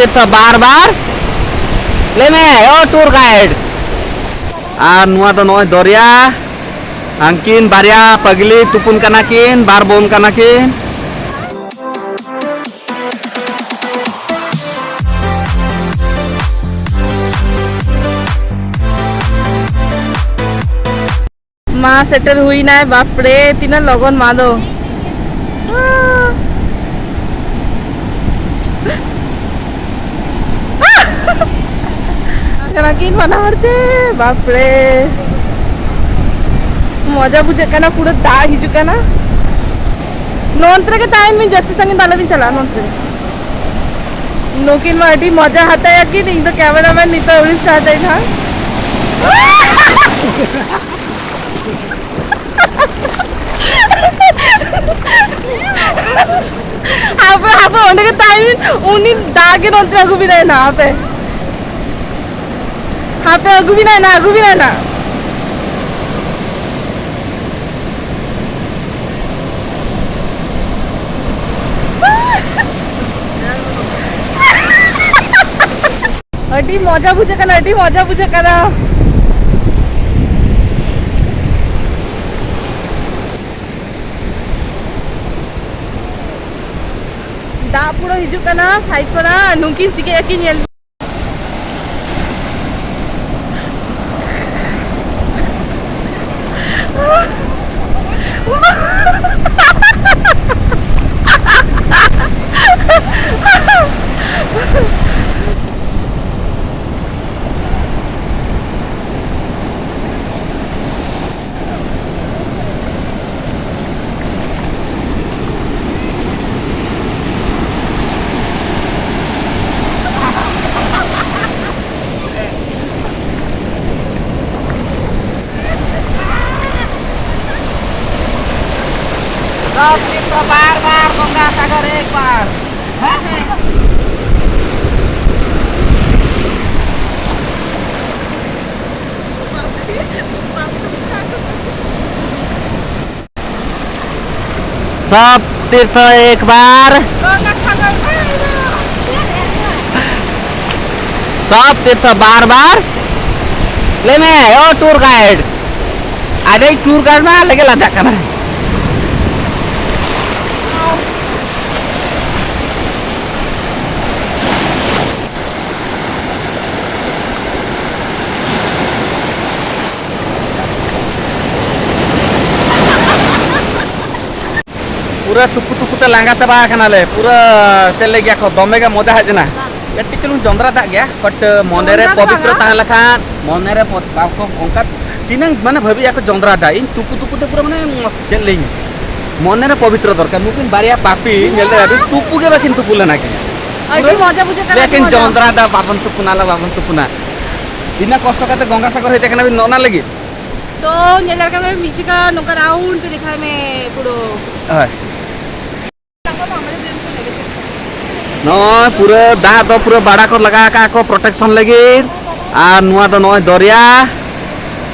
तीर्थ बार बार ले में ओ टूर गाइड और नुआ तो नॉय दरिया अंकिन बारिया पगली तुपुन कनाकिन बार बोन कनाकिन माँ सेटल हुई ना बापरे तीन लगन माँ दो किन बना हरते बापरे मजा बुझे का ना पूरा दा हिजू का ना नोंत्र के टाइम में जैसे संगे दाला भी चला नोंत्र नोकिन में अड़ी मजा आता है कि नहीं तो कैमरामैन नहीं तो उड़ी स्टार्ट है था आप होने के टाइम उन्हीं दागे नोंत्र अगु भी नहीं ना आप अगु भी नहीं ना अड़ी मजा बुझे करना दा पूरा हिजू करना साइड पर नुकिन चिके यकीन येल बार बार गंगा सागर एक बार सब तीर्थ एक बार सब तीर्थ बार बार ले में ओ टूर गाइड आधे टूर गाइड में लगे लाचा करना पूरा टुकु टुकु ते लांगा चबा खानाले पूरा चले गया खो दमे का मजा है जना एटी चलू जंद्रा दा गया बट मने रे पवित्र ताह लखान मने रे बाको ओंका तीन माने भाबी याको जंद्रा दा इन टुकु टुकु ते पूरा माने चले मने रे पवित्र दरकार मुकिन बारिया पापी नेले अभी टुकु के बाकिन टुकु लेना के अड़ी मजा बुझे करना लेकिन जंद्रा दा बाबन टुकुना बिना कष्ट करते गंगा सागर हेते कना भी नना लगी तो नेलर का में मीठी का नोका राउंड ते दिखाई में पूरो न पूरा दा तो पूरा बाड़ा को लगा का को प्रोटेक्शन लगी और नुआ तो नय दरिया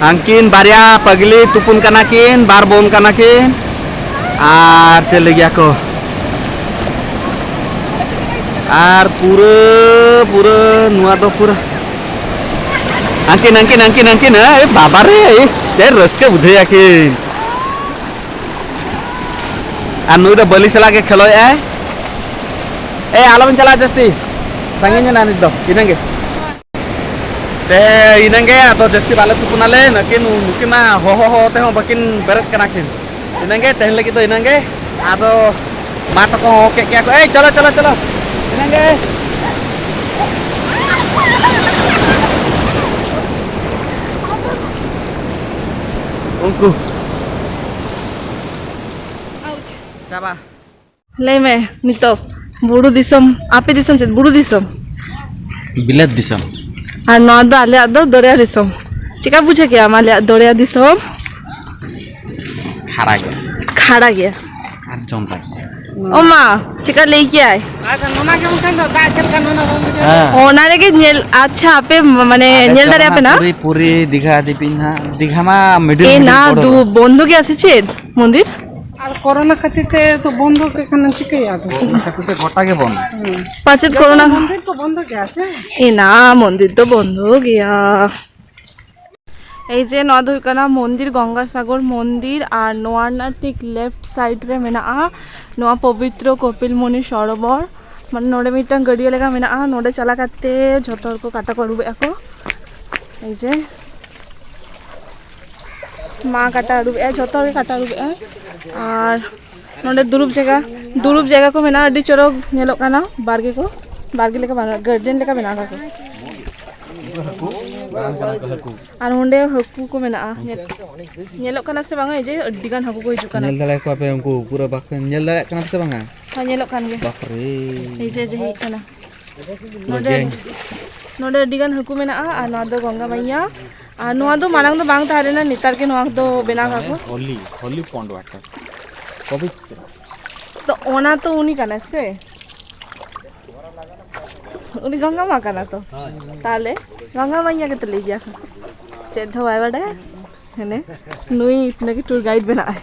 अंकिन बारिया पगली तुपुन कनाकिन बार बोन कनाकिन और चले गया को और पूरा नुआ तो पूरा अंकिन ए बाबा रे इस तेर रसके बुझे याकिन और नुई तो बलि चला के खेलो है ए आलम चला जस्ती संगे ना निदो इनंगे ते इनंगे तो जस्ती बाले तुकुनाले नकिन मुकिमा हो ते हो बकिन बेरत कनाकिन इनंगे तेन लगी तो इनंगे आदो मा तो को के क्या को ए चलो इनंगे उनको चाबा ले में नितो बुड़ू दिसम आपे दिसम चेत बुड़ू दिसम बिलेत दिसम और नौ दो आले आदो दरिया दिसम चिका पूछे क्या माले दरिया दिसम खाड़ा गया और जंता ओ माँ चिका लेके आए ओना रे के नेल अच्छा आपे माने नेल दरिया पे ना पूरी दीघा दीपिन हा दीघा मा मिडिल ए ना दु बंधु के आसे छे मंदिर আর করোনা খাতিতে তো বন্ধ এখানে ঠিকই আছে ঘটা के बंद পাঁচের করোনা মন্দির তো বন্ধ কে আছে এ না মন্দির তো বন্ধ গিয়া এই যে নদ হুইকানা মন্দির গঙ্গাসাগর মন্দির আর নোয়ার ঠিক लेफ्ट साइड रे मेना नोआ पवित्र कपिल मुनि सरोवर मान नोडे मिटन गड़िया लेगा मेना नोडे चला करते झोतर को काटा करबे ako এই যে মা কাটা আরুবে झोतर के काटा आरुबे আর नोडे दुरुप जगह को मेना अड्डी चोरक नेलो काना बारगे लेका बना गार्डन लेका बना का और होंडे हकू को मेना नेलो काना से बांगा जे अड्डी गान हकू को हिजु काना नेल दले को आपे उनको पूरा बाक नेल दले काना से बांगा हां नेलो कान गे बाप रे ए जे हे काना नोडे अड्डी गान हकू मेना आ नोआ दो गंगा मैया आ नोआ दो मानंग दो बांग तारे ना नितार के नोआ दो बेना का को होली पॉन्ड वाटर पवित्र तो ओना तो उनी काना से उनी गंगा माँ काना तो ताले गंगा मैया के तो ले गया चेद हवाई बड़े है ने नुई इतने की टूर गाइड बना है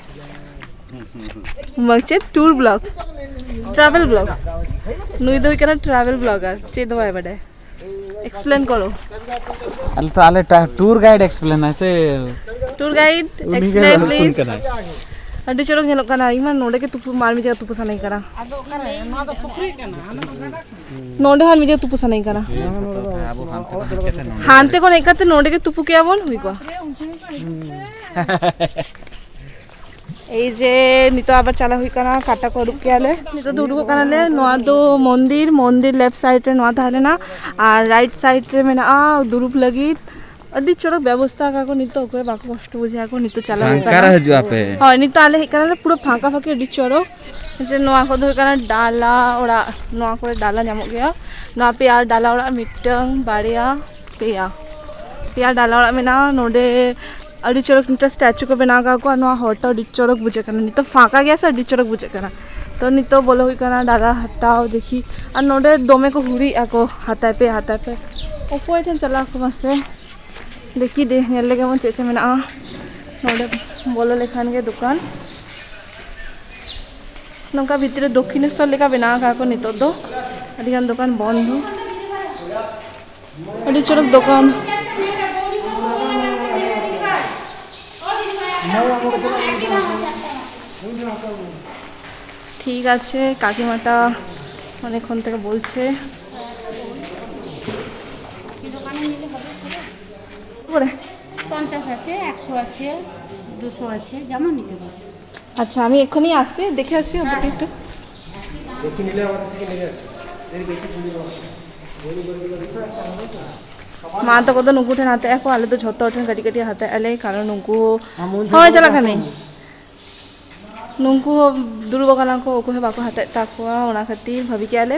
मगचे टूर ब्लॉग ट्रैवल ब्लॉग नुई दो इकना ट्रैवल ब्लॉगर चेद हवाई बड़े एक्सप्लेन करो अल तो आले टूर गाइड एक्सप्लेन ऐसे टूर गाइड एक्सप्लेन प्लीज अड्डी चोरक नेलो काना इमा नोडे के तुपु मार मिजा तुपु सनाई करा नोडे हान मिजा तुपु सनाई करा हानते को एकते नोडे के तुपु के बोन हुई को এই যে নিতো আবার চালা হই কানা কাটা করুক কে আলে নিতো দুড়ুকো কানালে নোয়া দো মন্দির लेफ्ट साइड रे নোয়া তাহলে না আর রাইট সাইড রে মেনা দুরুপ লাগি अड्डी चोरक व्यवस्था का को नितो को बाको कष्ट बुझिया को नितो चला कारा हजु आपे हां नितो आले काना पूरा फांका फांकी अड्डी चोरक जे नोआ को धर काना डाला ओड़ा नोआ को डाला नामो गया नोआ पे यार डाला ओड़ा मिटंग बाड़िया पेया डाला ओड़ा मेना नोडे अड्डी चोरक नितो स्टैचू को बना का को नोआ हॉट अड्डी चोरक बुझे काना नितो फांका गया से अड्डी चोरक बुझे काना तो नितो बोलो हुई काना डाला हताओ देखी और नोडे दोमे को हुरी आको हाथा पे ओपो एठन चला को मसे देखी दे नेल लगे मन चेचे मेना नोडे बोलो लेखान के दुकान नौका भितरे दक्षिणेश्वर लेका बना का को नितो दो अडिगान दुकान बंद अडी चोरक दुकान ठीक আছে কাকিমাটা অনেকক্ষণ থেকে বলছে করে 50 আছে 100 আছে 200 আছে যেমন নিতে পারো আচ্ছা আমি এখনই আসছি দেখে আসছি ওদিকে একটু বেশি নিলে আবার থেকে নিলে এর বেশি মা তো কত নুকু ঠেন হাতে এখন আলে তো ঝত ওঠেন কাটি কাটি হাতে আলে কারণ নুকু হয় চলা খানে নুকু দুর্বকানা को ओको है बाको हाते ताकुआ ओना खातिर भाभी के आले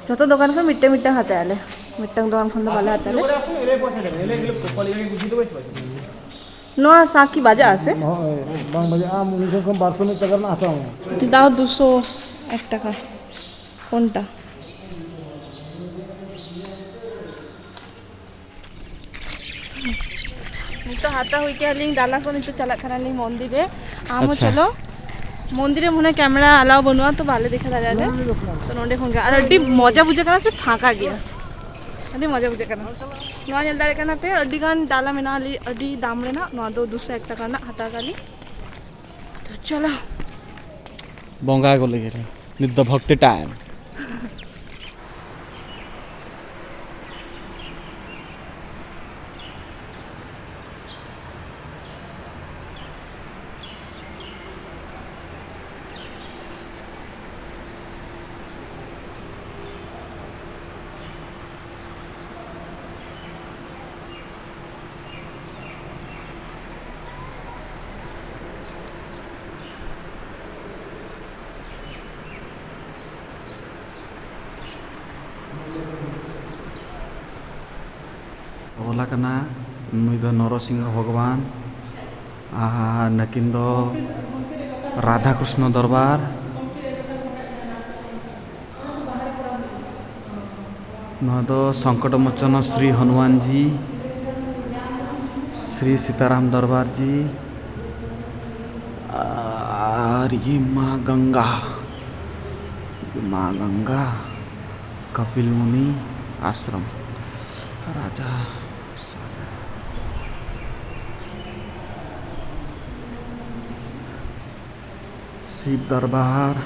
যত দোকান को मिट्टे मिट्टे हाते आले मिट्टंग दुकान खन बाले हाते आले এলে পয়সা দেবে এলে এগুলো কোয়ালিটি বুঝি তো বেশি নোয়া সাকি বাজা আছে বাং বাজে আম উনি কম 1200 টাকা না আতা দাও 201 টাকা কোনটা तो हाथा हुई के लिंग डाला को नहीं तो चला खाना नहीं मंदिरे आम चलो मंदिरे मुने कैमरा अलाउ बनवा तो भाले देखा जा रहा तो नोडे होंगे और अड्डी मजा बुझे करना से फाका गया अड्डी मजा बुझे करना नोआ जलदारे करना पे अड्डी गान डाला में ना ली अड्डी दाम लेना नोआ 201 টাকা ना हाथा गाली तो चलो बंगा को लेके निद्द भक्ति टाइम बोला करना नुई दो नरसिंह भगवान नकिन दो राधा कृष्ण दरबार न दो संकट मोचन श्री हनुमान जी श्री सीताराम दरबार जी और ये माँ गंगा, कपिल मुनि आश्रम राजा शिव दरबार,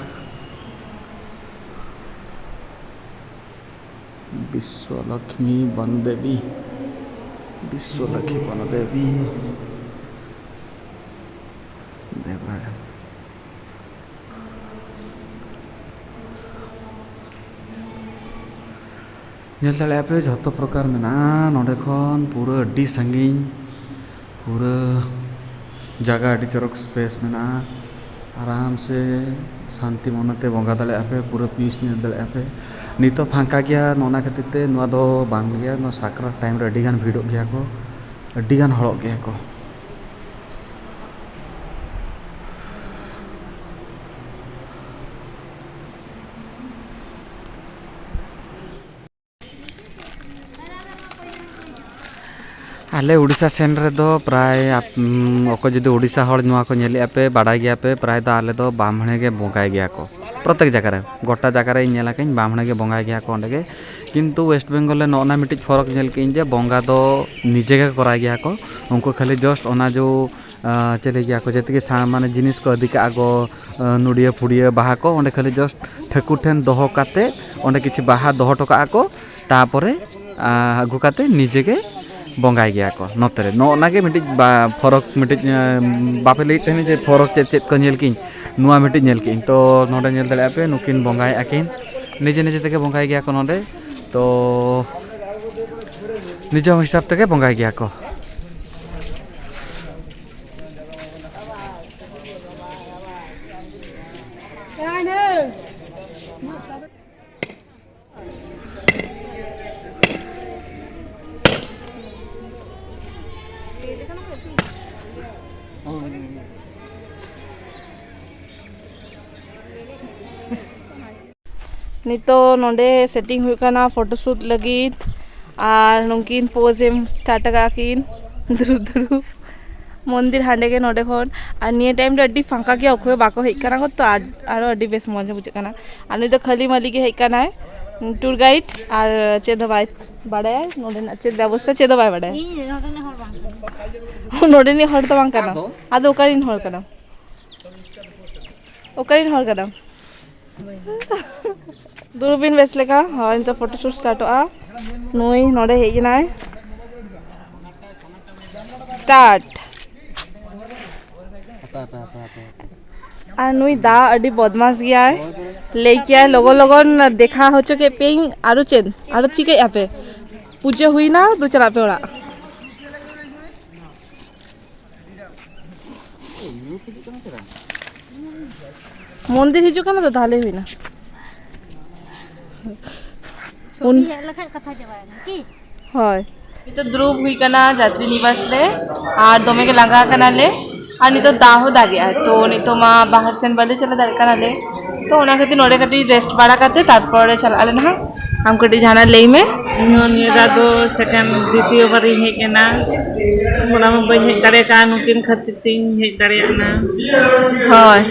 विश्वलक्ष्मी वनदेवी, देवराज नेल दाड़े पे जो प्रकार में नोडे खन पूरा अड्डी संगीन पूरा जगह अड्डी चरक स्पेस में आराम से शांति मनते बंगा दाड़े पे पूरा पीस नेल दाड़े पे नितो फांका गया नोना खातिर ते नुआ दो बांग गया नो साकरा टाइम रे अड्डी गान भिड़ो गया को अड्डी गान हड़ो गया को आले उड़ीसा सेन रे दो प्राय अको जुदी उड़ीसा हड़ नुआ को नेले पे बाड़ा गया पे प्राय दो आले दो बामणे के बंगाय गया को प्रत्येक जगह रे गोटा जगह रे नेला के बामणे के बंगाय गया को अंडे के किंतु वेस्ट बेंगल नोना मिटिज फरक नेल के जे बंगा दो निजे के करा गया को उनको खाली जस्ट ओना जो चले गया को जति के माने जिनिस को अधिक आगो नुड़िया फुड़िया बाहा को ओंडे खाली जस्ट ठेकुर ठेन दोहो काते ओंडे किछि बाहा दोहो टका को तापरे आगु काते निजे के बंगाय गया को नोतरे नोना के मिटिज फरक मिटिज बापे लई तहनी जे फरक चेत चेत को नेल किन नुआ मिटिज नेल किन तो नोडे नेल दले पे नुकिन बंगाय आकिन निजे निजे तके बंगाय गया को नोडे तो निजे हिसाब तके बंगाय गया को नितो नोडे सेटिंग हुई करना फोटोशूट लगी और नुकिन पोज एम स्टार्ट किन दुरु दुरु मंदिर हांडे के नोडे खन और निये टाइम रे अड्डी फांका के अखोय बाको हेज करना को तो आरो अड्डी बेस मजा बुझे करना और नि तो खाली माली के हेज करना है टूर गाइड और चेद बाय बाड़े नोडे ना चेद व्यवस्था चेद बाय बाड़े नोडे नि हर तो बांग करना आदो ओकारिन हर करना दूरबीन बेस लेका हाँ इन फोटोशूट स्टार्ट नुई नोडे हेजना स्टार्ट और नुई दा अडी बदमाश गया है लेकिया लोगो लोगन देखा हो चुके पेंग आरो चेद आरो चिके पे पूजा हुई ना तो चला पे ओरा मंदिर हिजू का ना तो ताले हुई ना হয় तो ध्रुव हुई कना यात्री निवास ले और दोमे के लगा कना ले और नितो दाहो दागे तो नितो मा बाहर सेन बले चला दागे कना ले तो ओना खातिर नोडे कटी रेस्ट बाड़ा करते तारपर चला आले ना हम कटी जाना लेई में निरा दो सेकंड द्वितीय बार हे केना ओना में बई हे करे का नुकिन खातिर तीन हे करे ना হয়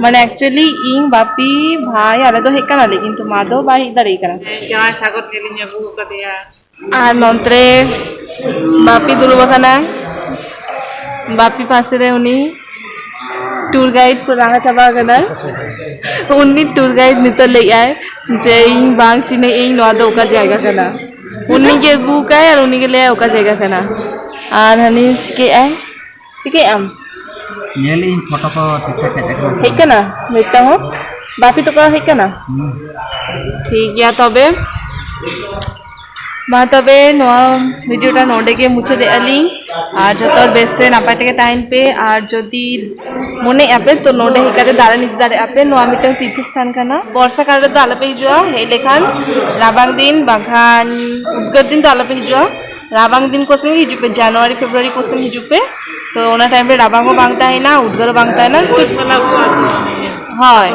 মানে एक्चुअली इन बापी भाई आले तो हे कना ले किंतु मा दो बाही दाड़ी कना जहाँ सागर के लिए अबू कदिया আর নন্ত্রে বাপি দুর্বখানা बापी पासे रे उनी टूर गाइड को लागा चाबा कना उनी टूर गाइड नितो ले आए जे इन बांग चिने इन नवा दो का जायगा कना उनी के गु का और उनी के ले ओका जायगा कना और हनी के आम नेली फोटो को ठीक ठाक है कना बेटा हो बापी तो का है कना ठीक या तबे मा तबे नवा वीडियोटा नोडे के मुझे दे अली और जो बेस्ते नापाय तके ताइन पे और जदि मने आपे तो नोडे हिकाते दारा निते दारे आपे नवा मिटन तीर्थ स्थान कना वर्षा काल रे तो आला पे हिजुआ हे लेखान राबांग दिन बाखान उद्गार दिन तो आला पे हिजुआ राबांग दिन कोसम हिजु पे जनवरी फेब्रुआरी कोसम हिजु पे तो ओना टाइम रे राबांगो बांगता है ना उद्गार बांगता है ना तो हाय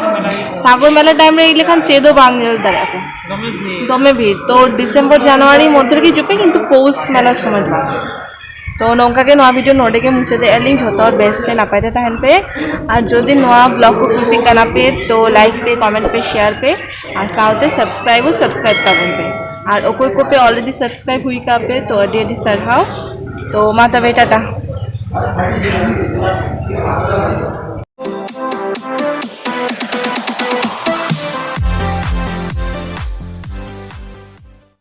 सागर मेला टाइम रे लेखान चेदो बांग नेल दारे आपे दमे भीड़ तो डिसेम्बर जानुआरी मध्य की चुपे किंतु पौष मेलार समय तो नौका के नवा वीडियो नोडे के मुचादे एलिंग झोतो बेस्ट नापाय ते तहन पे और जदि नवा ब्लॉग को कुसी करना पे तो लाइक पे कमेंट पे शेयर पे और साउते सब्सक्राइब काबन पे और ओको को पे ऑलरेडी सब्सक्राइब हुई का पे तो अडी अडी सरहाव तो माता बेटा टा